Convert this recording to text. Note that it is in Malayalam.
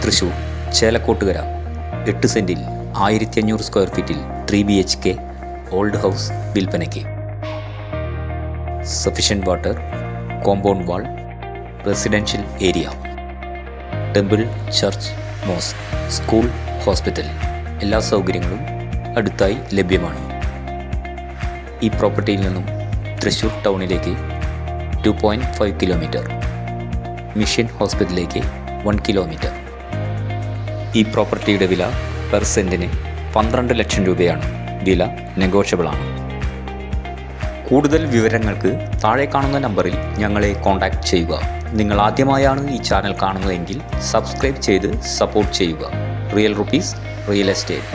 തൃശൂർ ചേലക്കോട്ടുകര 8 സെൻറ്റിൽ 1500 സ്ക്വയർ ഫീറ്റിൽ 3 BHK ഓൾഡ് ഹൗസ് വിൽപ്പനയ്ക്ക്. Sufficient water, compound wall, residential area, temple, church, mosque, school, hospital എല്ലാ സൗകര്യങ്ങളും അടുത്തായി ലഭ്യമാണ്. ഈ പ്രോപ്പർട്ടിയിൽ നിന്നും തൃശ്ശൂർ ടൗണിലേക്ക് 2.5 കിലോമീറ്റർ, മിഷൻ ഹോസ്പിറ്റലിലേക്ക് 1 കിലോമീറ്റർ. ഈ പ്രോപ്പർട്ടിയുടെ വില പെർ സെൻറ്റിന് 12 ലക്ഷം രൂപയാണ്. വില നെഗോഷ്യബിളാണ്. കൂടുതൽ വിവരങ്ങൾക്ക് താഴെ കാണുന്ന നമ്പറിൽ ഞങ്ങളെ കോൺടാക്റ്റ് ചെയ്യുക. നിങ്ങൾ ആദ്യമായാണ് ഈ ചാനൽ കാണുന്നതെങ്കിൽ സബ്സ്ക്രൈബ് ചെയ്ത് സപ്പോർട്ട് ചെയ്യുക. Real rupees real estate.